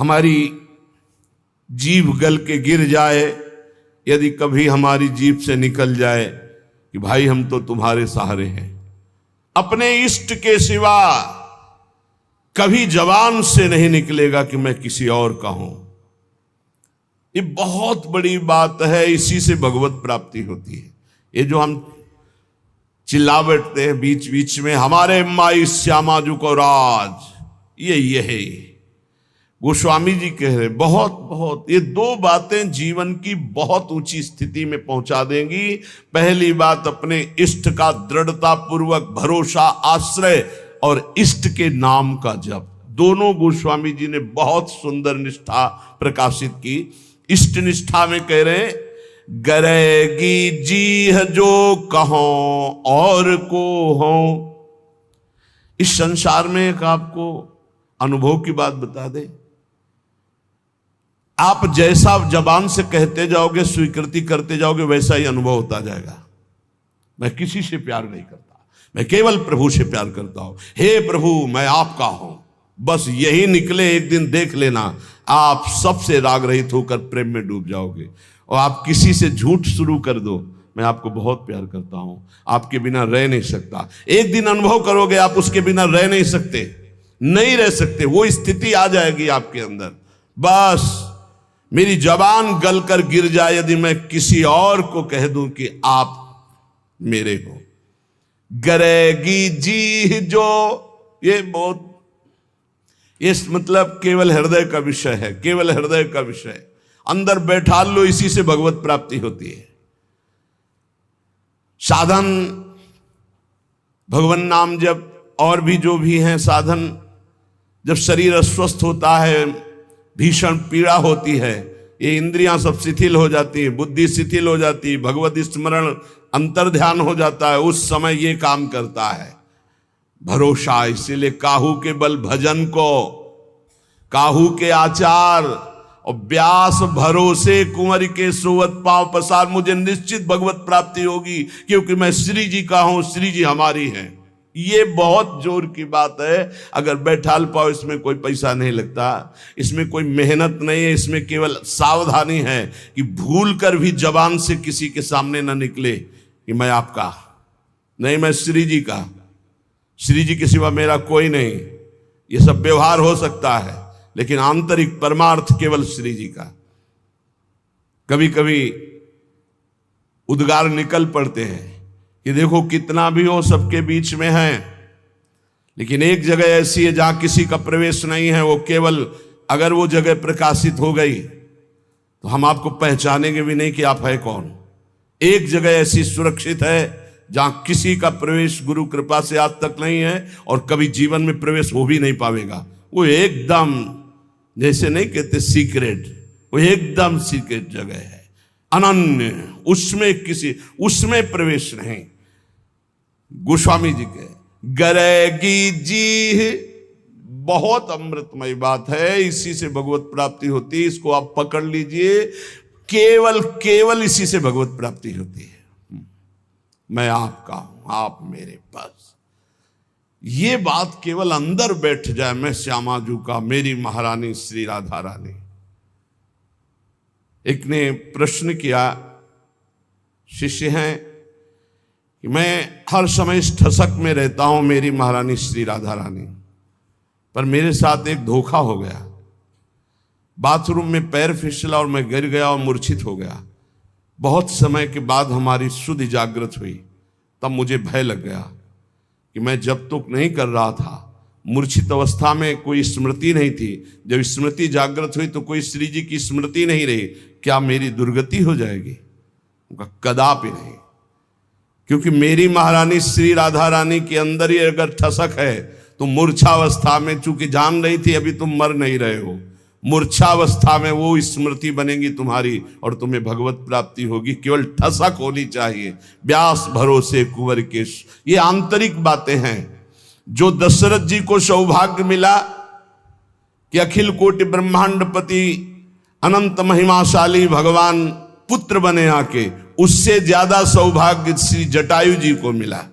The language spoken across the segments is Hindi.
हमारी जीभ गल के गिर जाए, यदि कभी हमारी जीभ से निकल जाए कि भाई हम तो तुम्हारे सहारे हैं, अपने इष्ट के सिवा कभी जबान से नहीं निकलेगा कि मैं किसी और का हूं। ये बहुत बड़ी बात है, इसी से भगवत प्राप्ति होती है। ये जो हम चिल्ला बैठते हैं बीच बीच में, हमारे माई श्यामा जू को राज, ये है गोस्वामी जी कह रहे बहुत ये दो बातें जीवन की बहुत ऊंची स्थिति में पहुंचा देंगी। पहली बात, अपने इष्ट का दृढ़ता पूर्वक भरोसा, आश्रय और इष्ट के नाम का जप। दोनों गोस्वामी जी ने बहुत सुंदर निष्ठा प्रकाशित की। इष्ट निष्ठा में कह रहे हैं, गरेगी जीह जो कहो और को हो। इस संसार में एक आपको अनुभव की बात बता दे, आप जैसा जबान से कहते जाओगे, स्वीकृति करते जाओगे, वैसा ही अनुभव होता जाएगा। मैं किसी से प्यार नहीं करता, मैं केवल प्रभु से प्यार करता हूं। हे प्रभु मैं आपका हूं, बस यही निकले, एक दिन देख लेना आप सबसे राग रहित होकर प्रेम में डूब जाओगे। और आप किसी से झूठ शुरू कर दो, मैं आपको बहुत प्यार करता हूं, आपके बिना रह नहीं सकता, एक दिन अनुभव करोगे आप उसके बिना रह नहीं सकते, नहीं रह सकते। वो स्थिति आ जाएगी आपके अंदर। बस मेरी जबान गलकर गिर जाए यदि मैं किसी और को कह दूं कि आप मेरे हो। गरेगी जी जो, ये बहुत, ये मतलब केवल हृदय का विषय है, केवल हृदय का विषय। अंदर बैठा लो, इसी से भगवत प्राप्ति होती है। साधन भगवान नाम जब और भी जो भी हैं साधन, जब शरीर अस्वस्थ होता है, भीषण पीड़ा होती है, ये इंद्रियां सब शिथिल हो जाती है, बुद्धि शिथिल हो जाती है, भगवत स्मरण अंतर ध्यान हो जाता है, उस समय ये काम करता है भरोसा। इसीलिए काहू के बल भजन को, काहू के आचार और व्यास भरोसे कुंवर के सोवत पांव पसार। मुझे निश्चित भगवत प्राप्ति होगी क्योंकि मैं श्री जी का हूं, श्री जी हमारी हैं। ये बहुत जोर की बात है। अगर बैठाल पाओ, इसमें कोई पैसा नहीं लगता, इसमें कोई मेहनत नहीं है, इसमें केवल सावधानी है कि भूल कर भी जबान से किसी के सामने ना निकले कि मैं आपका नहीं, मैं श्री जी का, श्री जी के सिवा मेरा कोई नहीं। ये सब व्यवहार हो सकता है, लेकिन आंतरिक परमार्थ केवल श्री जी का। कभी कभी उद्गार निकल पड़ते हैं कि देखो कितना भी हो सबके बीच में है, लेकिन एक जगह ऐसी है जहां किसी का प्रवेश नहीं है, वो केवल अगर वो जगह प्रकाशित हो गई तो हम आपको पहचानेंगे भी नहीं कि आप है कौन। एक जगह ऐसी सुरक्षित है जहां किसी का प्रवेश गुरु कृपा से आज तक नहीं है और कभी जीवन में प्रवेश हो भी नहीं पाएगा। वो एकदम, जैसे नहीं कहते सीक्रेट, वो एकदम सीक्रेट जगह है, अनन्य, उसमें प्रवेश नहीं। गोस्वामी जी के गरेगी जी, बहुत अमृतमय बात है, इसी से भगवत प्राप्ति होती है। इसको आप पकड़ लीजिए, केवल इसी से भगवत प्राप्ति होती है। मैं आपका हूं, आप मेरे पास। ये बात केवल अंदर बैठ जाए, मैं श्यामा जू का, मेरी महारानी श्री राधा रानी। एक ने प्रश्न किया, शिष्य हैं कि मैं हर समय इस ठसक में रहता हूं, मेरी महारानी श्री राधा रानी, पर मेरे साथ एक धोखा हो गया। बाथरूम में पैर फिसला और मैं गिर गया और मूर्छित हो गया। बहुत समय के बाद हमारी शुद्ध जागृत हुई, तब मुझे भय लग गया कि मैं जब तक नहीं कर रहा था, मूर्छित अवस्था में कोई स्मृति नहीं थी, जब स्मृति जागृत हुई तो कोई श्री जी की स्मृति नहीं रही, क्या मेरी दुर्गति हो जाएगी? कदापि नहीं, क्योंकि मेरी महारानी श्री राधा रानी के अंदर ही अगर ठसक है तो मूर्छावस्था में, चूंकि जान रही थी अभी तुम मर नहीं रहे हो, मूर्छावस्था में वो स्मृति बनेगी तुम्हारी और तुम्हें भगवत प्राप्ति होगी। केवल ठसक होनी चाहिए, व्यास भरोसे कुंवर के। ये आंतरिक बातें हैं जो दशरथ जी को सौभाग्य मिला कि अखिल कोटि ब्रह्मांडपति अनंत महिमाशाली भगवान पुत्र बने आके, उससे ज्यादा सौभाग्य श्री जटायु जी को मिला।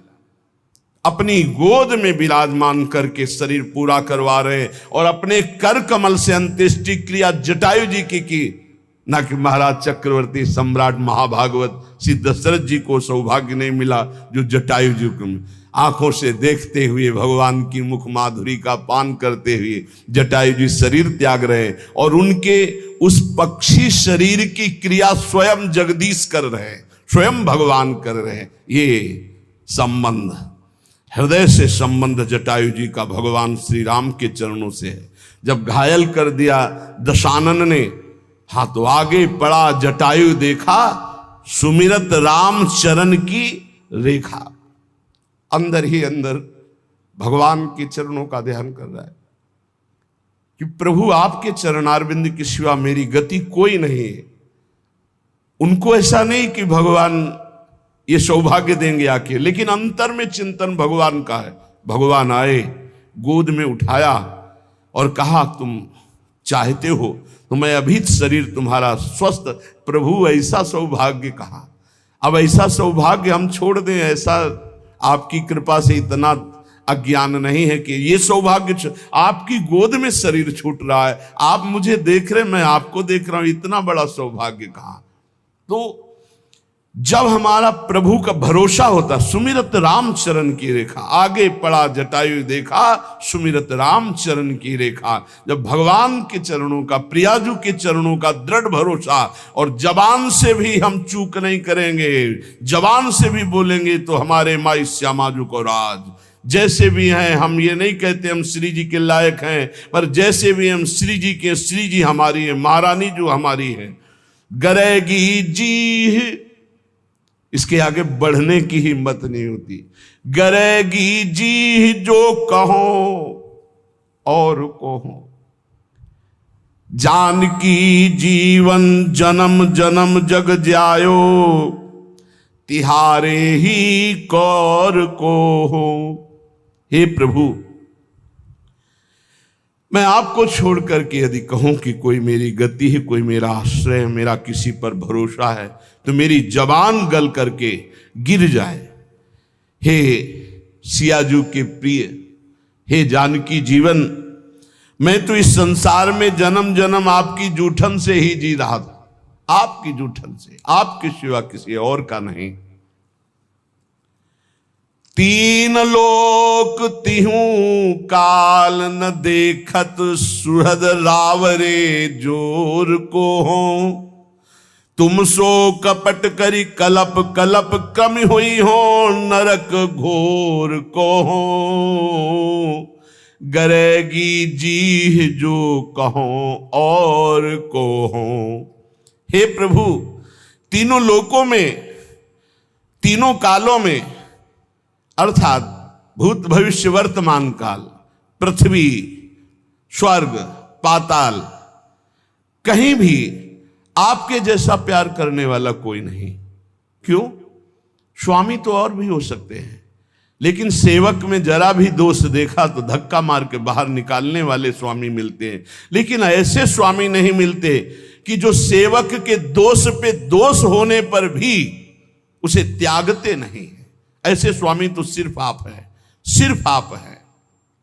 अपनी गोद में विराजमान करके शरीर पूरा करवा रहे हैं। और अपने कर कमल से अंत्येष्टि क्रिया जटायु जी की ना कि महाराज चक्रवर्ती सम्राट महाभागवत श्री दशरथ जी को सौभाग्य नहीं मिला जो जटायु जी को आंखों से देखते हुए भगवान की मुख माधुरी का पान करते हुए जटायु जी शरीर त्याग रहे और उनके उस पक्षी शरीर की क्रिया स्वयं जगदीश कर रहे हैं, स्वयं भगवान कर रहे हैं। ये संबंध, हृदय से संबंध जटायु जी का भगवान श्री राम के चरणों से है। जब घायल कर दिया दशानन ने, हाँ तो आगे पड़ा जटायु देखा सुमिरत राम चरण की रेखा। अंदर ही अंदर भगवान के चरणों का ध्यान कर रहा है कि प्रभु आपके चरणारविंद के सिवा मेरी गति कोई नहीं है। उनको ऐसा नहीं कि भगवान ये सौभाग्य देंगे आके, लेकिन अंतर में चिंतन भगवान का है। भगवान आए, गोद में उठाया और कहा तुम चाहते हो तो मैं अभी शरीर तुम्हारा स्वस्थ। प्रभु ऐसा सौभाग्य कहा। अब ऐसा सौभाग्य हम छोड़ दें, ऐसा आपकी कृपा से इतना अज्ञान नहीं है कि ये सौभाग्य आपकी गोद में शरीर छूट रहा है, आप मुझे देख रहे, मैं आपको देख रहा हूं, इतना बड़ा सौभाग्य कहां। तो जब हमारा प्रभु का भरोसा होता, सुमिरत राम चरण की रेखा, आगे पड़ा जटायु देखा सुमिरत राम चरण की रेखा। जब भगवान के चरणों का, प्रियाजू के चरणों का दृढ़ भरोसा, और जबान से भी हम चूक नहीं करेंगे, जबान से भी बोलेंगे तो हमारे माई श्यामाजू को राज। जैसे भी हैं, हम ये नहीं कहते हम श्री जी के लायक हैं, पर जैसे भी हम श्री जी के, श्री जी हमारी है, महारानी जो हमारी है। गरेगी जी, इसके आगे बढ़ने की हिम्मत नहीं होती। गरेगी जी जो कहो और कहो, जानकी जीवन जन्म जन्म जग जायो, तिहारे ही कौर को हो। हे प्रभु, मैं आपको छोड़ करके यदि कहूं कि कोई मेरी गति है, कोई मेरा आश्रय है, मेरा किसी पर भरोसा है, तो मेरी जबान गल करके गिर जाए। हे सियाजू के प्रिय, हे जानकी जीवन, मैं तो इस संसार में जन्म जन्म आपकी जूठन से ही जी रहा था, आपकी जूठन से, आपके सिवा किसी और का नहीं। तीन लोक तिहूं काल न देखत, सुहृद रावरे जोर को हो। तुम सो कपट करी कलप कलप, कम हुई हो नरक घोर को हो। गरेगी जी जो कहो और को हो। हे प्रभु, तीनों लोकों में, तीनों कालों में, अर्थात भूत भविष्य वर्तमान काल, पृथ्वी, स्वर्ग, पाताल, कहीं भी आपके जैसा प्यार करने वाला कोई नहीं। क्यों? स्वामी तो और भी हो सकते हैं, लेकिन सेवक में जरा भी दोष देखा तो धक्का मार के बाहर निकालने वाले स्वामी मिलते हैं। लेकिन ऐसे स्वामी नहीं मिलते कि जो सेवक के दोष पे दोष होने पर भी उसे त्यागते नहीं। ऐसे स्वामी तो सिर्फ आप है, सिर्फ आप है,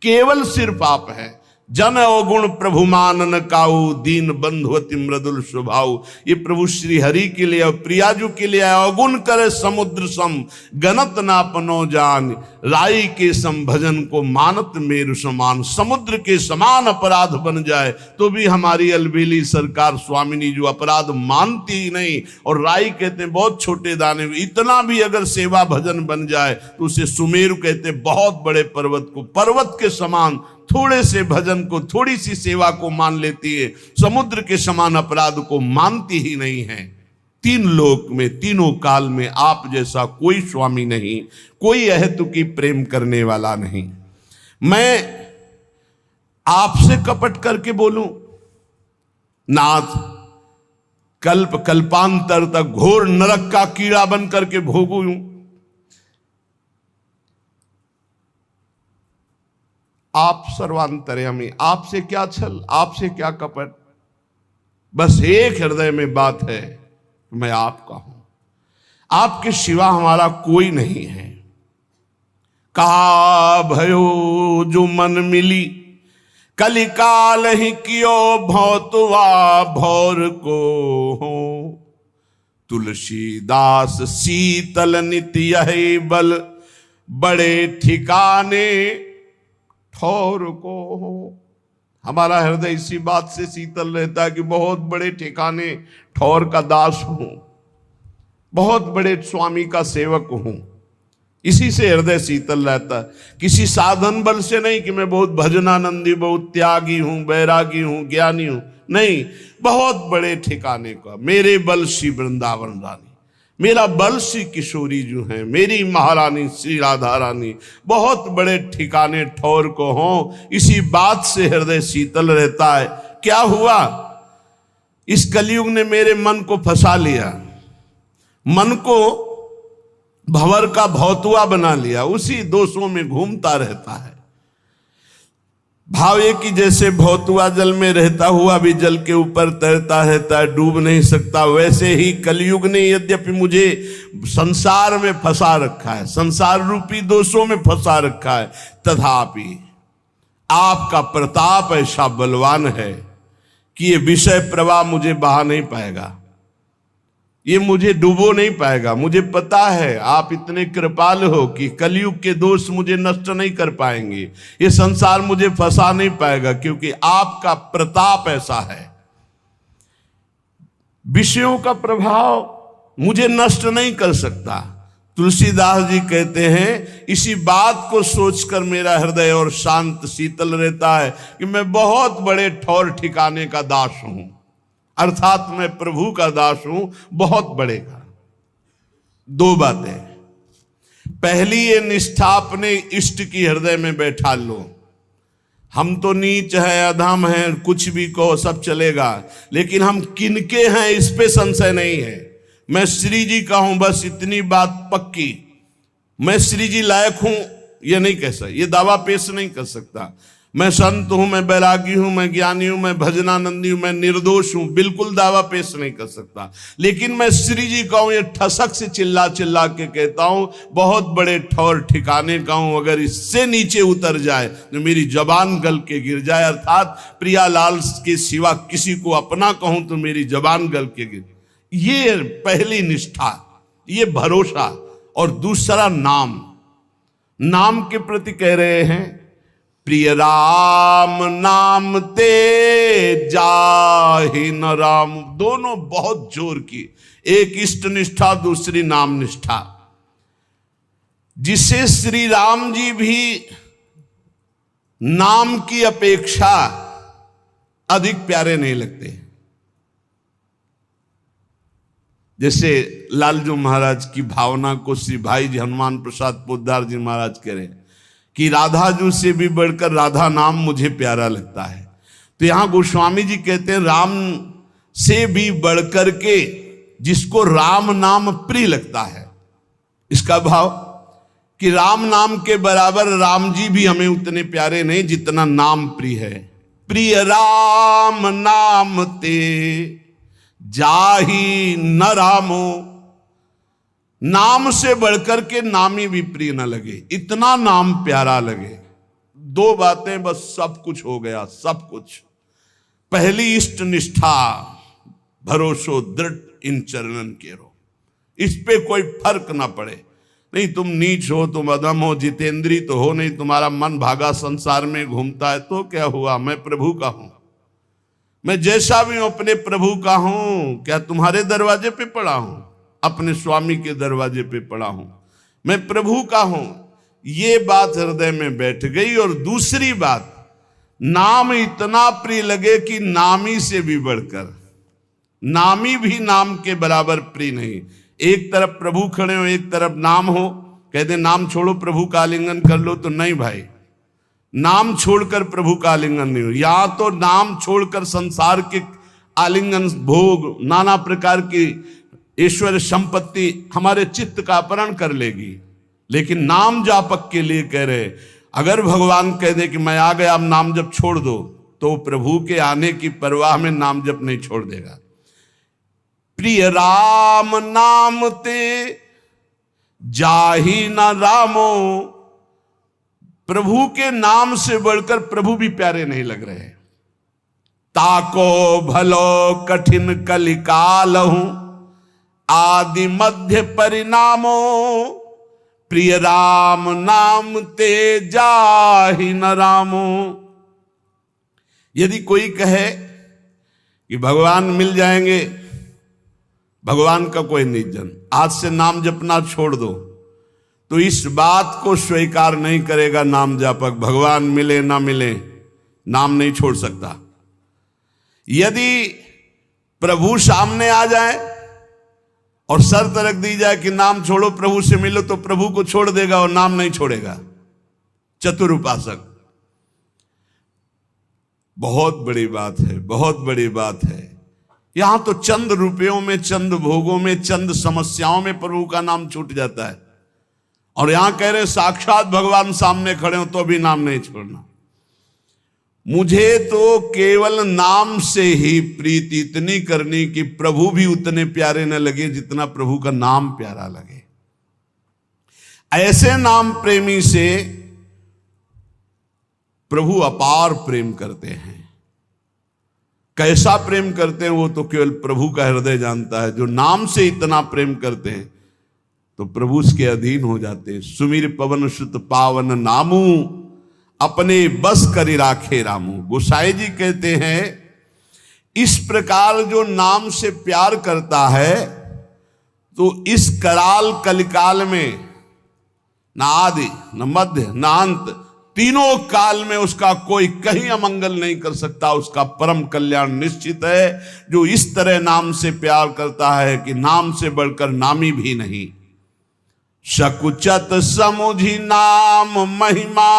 केवल सिर्फ आप है। जन अवगुण प्रभु मानन काऊ, दीन बंधु अति मृदुल स्वभाव। ये प्रभु श्री हरि के लिए और प्रियाजू के लिए अवगुण करे समुद्र सम, गणत ना पनो जान। राई के सम भजन को मानत मेरु समान। समुद्र के समान अपराध बन जाए तो भी हमारी अलबेली सरकार स्वामिनी जो अपराध मानती ही नहीं। और राई कहते हैं बहुत छोटे दाने, इतना भी अगर सेवा भजन बन जाए तो उसे सुमेरु कहते हैं, बहुत बड़े पर्वत को। पर्वत के समान थोड़े से भजन को, थोड़ी सी सेवा को मान लेती है, समुद्र के समान अपराध को मानती ही नहीं है। तीन लोक में, तीनों काल में आप जैसा कोई स्वामी नहीं, कोई अहेतुकी प्रेम करने वाला नहीं। मैं आपसे कपट करके बोलूं, नाथ कल्प कल्पांतर तक घोर नरक का कीड़ा बन करके भोगूं। आप सर्वांतर्यामी, आपसे क्या छल, आपसे क्या कपट। बस एक हृदय में बात है, मैं आपका हूं, आपके सिवा हमारा कोई नहीं है। का भयो जो मन मिली, कलिकाल ही कियो भौतवा भौर को हो। तुलसीदास शीतल नित्य यही बल, बड़े ठिकाने ठौर को हो। हमारा हृदय इसी बात से शीतल रहता है कि बहुत बड़े ठिकाने ठौर का दास हूं, बहुत बड़े स्वामी का सेवक हूं। इसी से हृदय शीतल रहता है, किसी साधन बल से नहीं कि मैं बहुत भजनानंदी, बहुत त्यागी हूं, बैरागी हूं, ज्ञानी हूं, नहीं, बहुत बड़े ठिकाने का। मेरे बल श्री वृंदावन रानी, मेरा बल श्री किशोरी जो है, मेरी महारानी श्री राधा रानी, बहुत बड़े ठिकाने ठौर को हो। इसी बात से हृदय शीतल रहता है। क्या हुआ, इस कलयुग ने मेरे मन को फंसा लिया, मन को भंवर का भौतुआ बना लिया, उसी दोषों में घूमता रहता है। भाव ये कि जैसे भौतुआ जल में रहता हुआ भी जल के ऊपर तैरता रहता है, डूब नहीं सकता, वैसे ही कलयुग ने यद्यपि मुझे संसार में फंसा रखा है, संसार रूपी दोषों में फंसा रखा है, तथापि आपका प्रताप ऐसा बलवान है कि ये विषय प्रवाह मुझे बहा नहीं पाएगा, ये मुझे डूबो नहीं पाएगा। मुझे पता है आप इतने कृपाल हो कि कलयुग के दोष मुझे नष्ट नहीं कर पाएंगे, ये संसार मुझे फंसा नहीं पाएगा, क्योंकि आपका प्रताप ऐसा है। विषयों का प्रभाव मुझे नष्ट नहीं कर सकता। तुलसीदास जी कहते हैं, इसी बात को सोचकर मेरा हृदय और शांत शीतल रहता है कि मैं बहुत बड़े ठौर ठिकाने का दास हूं, अर्थात मैं प्रभु का दास हूं, बहुत बड़े का। दो बातें, पहली ये निष्ठा अपने इष्ट की हृदय में बैठा लो। हम तो नीच है, अधम है, कुछ भी कहो सब चलेगा, लेकिन हम किनके हैं इस पे संशय नहीं है। मैं श्री जी का हूं, बस इतनी बात पक्की। मैं श्री जी लायक हूं ये नहीं कह सकता, ये दावा पेश नहीं कर सकता। मैं संत हूं, मैं बैरागी हूं, मैं ज्ञानी हूं, मैं भजनानंदी हूं, मैं निर्दोष हूं, बिल्कुल दावा पेश नहीं कर सकता। लेकिन मैं श्री जी का हूं, ये ठसक से चिल्ला चिल्ला के कहता हूं, बहुत बड़े ठौर ठिकाने का हूं। अगर इससे नीचे उतर जाए तो मेरी जबान गल के गिर जाए, अर्थात प्रियालाल के सिवा किसी को अपना कहूं तो मेरी जबान गल के गिर। ये पहली निष्ठा, ये भरोसा। और दूसरा नाम, नाम के प्रति कह रहे हैं, प्रिय राम नाम ते जाहि न राम। दोनों बहुत जोर की, एक इष्ट निष्ठा, दूसरी नाम निष्ठा, जिसे श्री राम जी भी नाम की अपेक्षा अधिक प्यारे नहीं लगते। जैसे लालजू महाराज की भावना को श्री भाई जी हनुमान प्रसाद पोद्दार जी महाराज कह रहे हैं कि राधा जू से भी बढ़कर राधा नाम मुझे प्यारा लगता है। तो यहां गोस्वामी जी कहते हैं, राम से भी बढ़कर के जिसको राम नाम प्रिय लगता है। इसका भाव कि राम नाम के बराबर राम जी भी हमें उतने प्यारे नहीं जितना नाम प्रिय है। प्रिय राम नाम ते जाहि न रामो, नाम से बढ़कर के नामी भी प्रिय न लगे, इतना नाम प्यारा लगे। दो बातें बस सब कुछ हो गया, सब कुछ। पहली इष्ट निष्ठा, भरोसो दृढ़ इन चरणन केरो, इस पे कोई फर्क ना पड़े। नहीं तुम नीच हो, तुम अधम हो, जितेंद्री तो हो नहीं, तुम्हारा मन भागा संसार में घूमता है, तो क्या हुआ, मैं प्रभु का हूं। मैं जैसा भी हूं अपने प्रभु का हूं। क्या तुम्हारे दरवाजे पे पड़ा हूं? अपने स्वामी के दरवाजे पे पड़ा हूं, मैं प्रभु का हूं। ये बात हृदय में बैठ गई। और दूसरी बात, नाम इतना प्रिय लगे कि नामी से भी बढ़कर, नामी भी नाम के बराबर प्रिय नहीं। एक तरफ प्रभु खड़े हो, एक तरफ नाम हो, कहते नाम छोड़ो प्रभु का आलिंगन कर लो, तो नहीं भाई, नाम छोड़कर प्रभु का आलिंगन नहीं हो। या तो नाम छोड़कर संसार के आलिंगन, भोग, नाना प्रकार की ईश्वर संपत्ति हमारे चित्त का अपहरण कर लेगी। लेकिन नाम जापक के लिए कह रहे, अगर भगवान कह दे कि मैं आ गया, अब नाम जप छोड़ दो, तो प्रभु के आने की परवाह में नाम जप नहीं छोड़ देगा। प्रिय राम नाम ते जाहि न रामो, प्रभु के नाम से बढ़कर प्रभु भी प्यारे नहीं लग रहे। ताको भलो कठिन कलिकाल हूं, आदि मध्य परिणामो, प्रिय राम नाम ते जाहि न रामो। यदि कोई कहे कि भगवान मिल जाएंगे, भगवान का कोई निजन, आज से नाम जपना छोड़ दो, तो इस बात को स्वीकार नहीं करेगा नाम जापक। भगवान मिले ना मिले, नाम नहीं छोड़ सकता। यदि प्रभु सामने आ जाए और शर्त रख दी जाए कि नाम छोड़ो प्रभु से मिलो, तो प्रभु को छोड़ देगा और नाम नहीं छोड़ेगा। चतुर उपासक। बहुत बड़ी बात है, बहुत बड़ी बात है। यहां तो चंद रुपयों में, चंद भोगों में, चंद समस्याओं में प्रभु का नाम छूट जाता है, और यहां कह रहे साक्षात भगवान सामने खड़े हो तो भी नाम नहीं छोड़ना। मुझे तो केवल नाम से ही प्रीति इतनी करनी कि प्रभु भी उतने प्यारे न लगे जितना प्रभु का नाम प्यारा लगे। ऐसे नाम प्रेमी से प्रभु अपार प्रेम करते हैं। कैसा प्रेम करते हैं वो तो केवल प्रभु का हृदय जानता है। जो नाम से इतना प्रेम करते हैं तो प्रभु उसके अधीन हो जाते हैं। सुमिर पवन सुत पावन नामू, अपने बस करि राखे रामू। गोसाई जी कहते हैं इस प्रकार जो नाम से प्यार करता है तो इस कराल कलिकाल में न आदि न मध्य न अंत, तीनों काल में उसका कोई कहीं अमंगल नहीं कर सकता। उसका परम कल्याण निश्चित है। जो इस तरह नाम से प्यार करता है कि नाम से बढ़कर नामी भी नहीं। सकुचत समुझी नाम महिमा,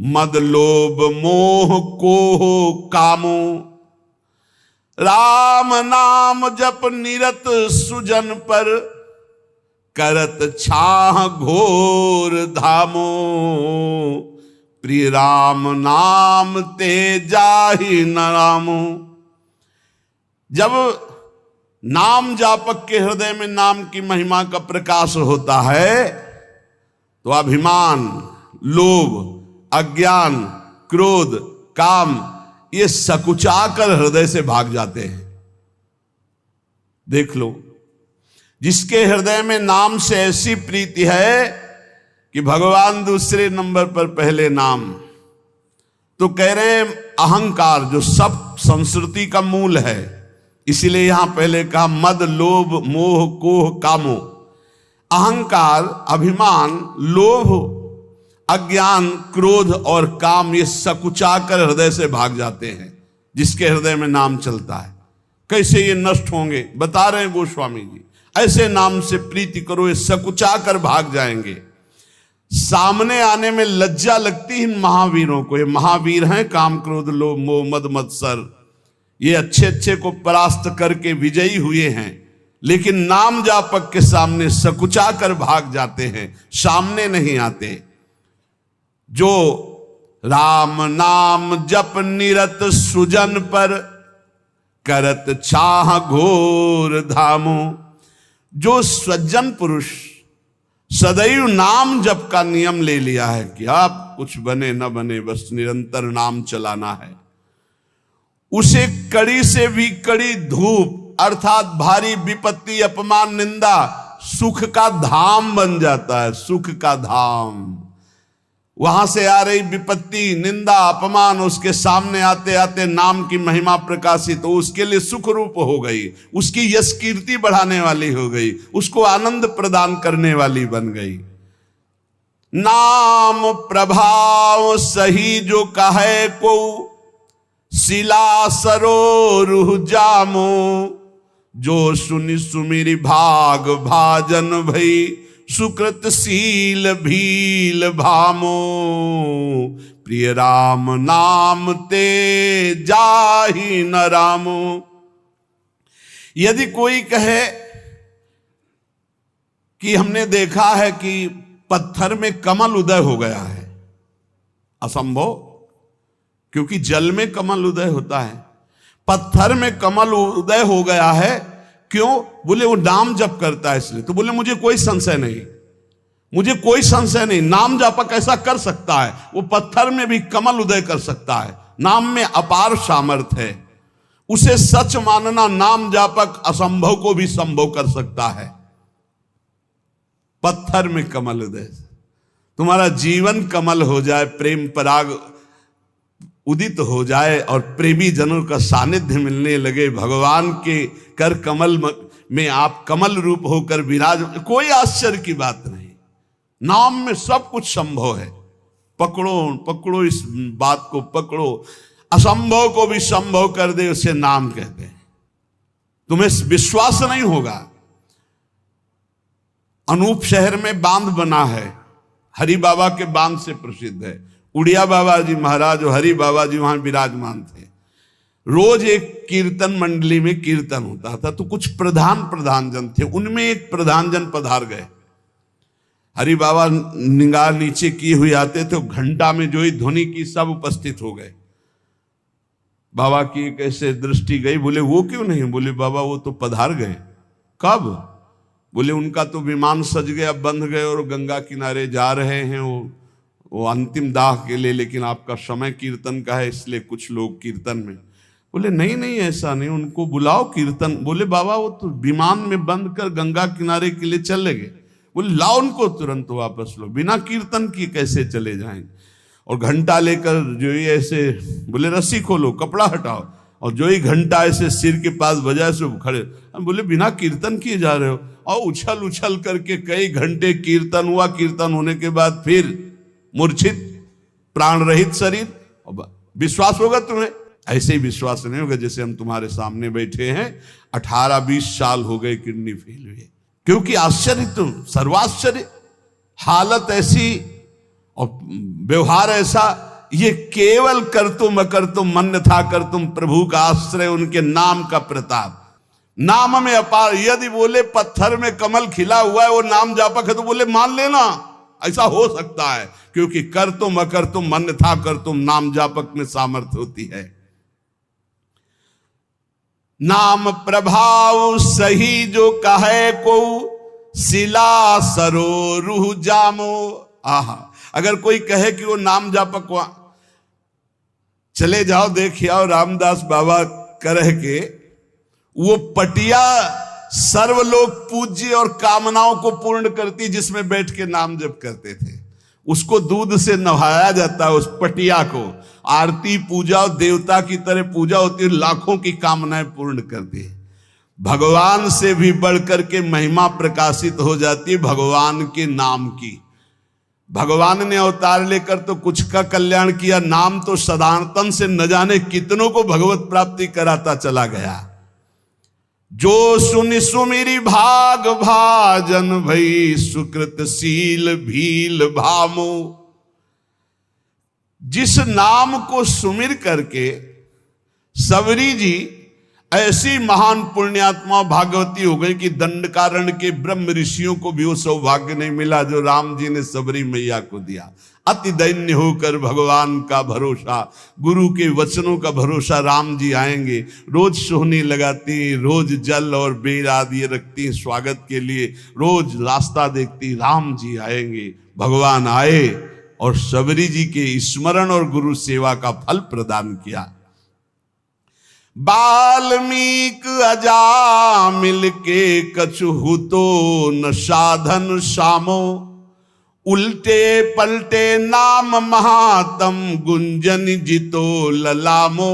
मद लोभ मोह कोह कामो। राम नाम जप निरत सुजन पर, करत छाह घोर धामो। प्रिय राम नाम ते जाहि न रामो। जब नाम जापक के हृदय में नाम की महिमा का प्रकाश होता है तो अभिमान, लोभ, अज्ञान, क्रोध, काम ये सकुचाकर हृदय से भाग जाते हैं। देख लो, जिसके हृदय में नाम से ऐसी प्रीति है कि भगवान दूसरे नंबर पर, पहले नाम, तो कह रहे हैं अहंकार जो सब संस्कृति का मूल है, इसीलिए यहां पहले कहा मद लोभ मोह कोह कामो। अहंकार, अभिमान, लोभ, अज्ञान, क्रोध और काम ये सकुचाकर हृदय से भाग जाते हैं जिसके हृदय में नाम चलता है। कैसे ये नष्ट होंगे बता रहे हैं गोस्वामी जी। ऐसे नाम से प्रीति करो, ये सकुचाकर भाग जाएंगे। सामने आने में लज्जा लगती है महावीरों को। ये महावीर हैं, काम क्रोध लोभ मोह मद मत्सर, ये अच्छे अच्छे को परास्त करके विजयी हुए हैं, लेकिन नाम जापक के सामने सकुचाकर भाग जाते हैं, सामने नहीं आते। जो राम नाम जप निरत सुजन पर, करत छाह घोर धामो। जो सज्जन पुरुष सदैव नाम जप का नियम ले लिया है कि आप कुछ बने न बने बस निरंतर नाम चलाना है, उसे कड़ी से भी कड़ी धूप अर्थात भारी विपत्ति, अपमान, निंदा सुख का धाम बन जाता है। सुख का धाम। वहां से आ रही विपत्ति, निंदा, अपमान उसके सामने आते आते नाम की महिमा प्रकाशित तो उसके लिए सुख रूप हो गई, उसकी यश कीर्ति बढ़ाने वाली हो गई, उसको आनंद प्रदान करने वाली बन गई। नाम प्रभाव सही जो कहे को, शिला सरोरुह जामो। जो सुनि सुमिरि भाग भाजन भई, सुकृत शील भील भामो। प्रिय राम नाम ते जाहि न रामो। यदि कोई कहे कि हमने देखा है कि पत्थर में कमल उदय हो गया है, असंभव, क्योंकि जल में कमल उदय होता है। पत्थर में कमल उदय हो गया है, क्यों? बोले वो नाम जप करता है इसलिए। तो बोले मुझे कोई संशय नहीं, मुझे कोई संशय नहीं, नाम जापक ऐसा कर सकता है, वो पत्थर में भी कमल उदय कर सकता है। नाम में अपार सामर्थ्य है, उसे सच मानना। नाम जापक असंभव को भी संभव कर सकता है। पत्थर में कमल उदय, तुम्हारा जीवन कमल हो जाए, प्रेम पराग उदित हो जाए और प्रेमी जनों का सानिध्य मिलने लगे, भगवान के कर कमल में आप कमल रूप होकर विराज, कोई आश्चर्य की बात नहीं। नाम में सब कुछ संभव है। पकड़ो पकड़ो, इस बात को पकड़ो, असंभव को भी संभव कर दे, उसे नाम कहते हैं। तुम्हें विश्वास नहीं होगा। अनूप शहर में बांध बना है, हरि बाबा के बांध से प्रसिद्ध है। उड़िया बाबा जी महाराज और हरि बाबा जी वहां विराजमान थे। रोज एक कीर्तन मंडली में कीर्तन होता था, तो कुछ प्रधान जन थे, उनमें एक प्रधान जन पधार गए। हरि बाबा निगाह नीचे किए हुए आते थे, घंटा में जो ही ध्वनि की सब उपस्थित हो गए। बाबा की कैसे दृष्टि गई, बोले वो क्यों नहीं? बोले बाबा वो तो पधार गए। कब? बोले उनका तो विमान सज गया, बंध गए और गंगा किनारे जा रहे हैं वो अंतिम दाह के लिए, लेकिन आपका समय कीर्तन का है इसलिए कुछ लोग कीर्तन में। बोले नहीं नहीं ऐसा नहीं, उनको बुलाओ कीर्तन। बोले बाबा वो तो विमान में बंद कर गंगा किनारे के लिए चले गए। बोले लाओ उनको तुरंत वापस लो, बिना कीर्तन किए कैसे चले जाएंगे? और घंटा लेकर जो ही ऐसे, बोले रस्सी खोलो, कपड़ा हटाओ, और जो ही घंटा ऐसे सिर के पास बजाए से खड़े। बोले बिना कीर्तन किए जा रहे हो? और उछल उछल करके कई घंटे कीर्तन हुआ। कीर्तन होने के बाद फिर मूर्छित प्राण रहित शरीर। विश्वास होगा तुम्हें? ऐसे ही विश्वास नहीं होगा जैसे हम तुम्हारे सामने बैठे हैं, 18-20 साल हो गए किडनी फेल हुए। क्योंकि आश्चर्य, तुम सर्वाश्चर्य, हालत ऐसी और व्यवहार ऐसा। ये केवल कर तुम अकर तुम मन था कर तुम, प्रभु का आश्रय, उनके नाम का प्रताप। नाम में अपार। यदि बोले पत्थर में कमल खिला हुआ है, वो नाम जापक है, तो बोले मान लेना, ऐसा हो सकता है। क्योंकि कर तुम अकर तुम मन था कर तुम, नाम जापक में सामर्थ्य होती है। नाम प्रभाव सही जो कहे को, शिला सरो रूह जामो। आहा, अगर कोई कहे कि वो नाम जापक चले जाओ देख आओ, रामदास बाबा कह के, वो पटिया सर्वलोक पूज्य और कामनाओं को पूर्ण करती, जिसमें बैठ के नाम जप करते थे, उसको दूध से नहाया जाता है। उस पटिया को आरती पूजा, देवता की तरह पूजा होती है, लाखों की कामनाएं पूर्ण करती है। भगवान से भी बढ़कर के महिमा प्रकाशित हो जाती है भगवान के नाम की। भगवान ने अवतार लेकर तो कुछ का कल्याण किया, नाम तो सदातन से न जाने कितनों को भगवत प्राप्ति कराता चला गया। जो सुनि सुमिरी भाग भाजन भई, सुकृत शील भील भामो। जिस नाम को सुमिर करके सबरी जी ऐसी महान पुण्यात्मा भागवती हो गई कि दंडकारण्य के ब्रह्म ऋषियों को भी वो सौभाग्य नहीं मिला जो राम जी ने सबरी मैया को दिया। अति दैन्य होकर भगवान का भरोसा, गुरु के वचनों का भरोसा, राम जी आएंगे। रोज सोहनी लगाती, रोज जल और बेर आदि रखती स्वागत के लिए, रोज रास्ता देखती, राम जी आएंगे। भगवान आए और सबरी जी के स्मरण और गुरु सेवा का फल प्रदान किया। बाल्मीक अजा मिलके कछु तो न साधन सामो, उल्टे पलटे नाम महातम गुंजन जितो ललामो।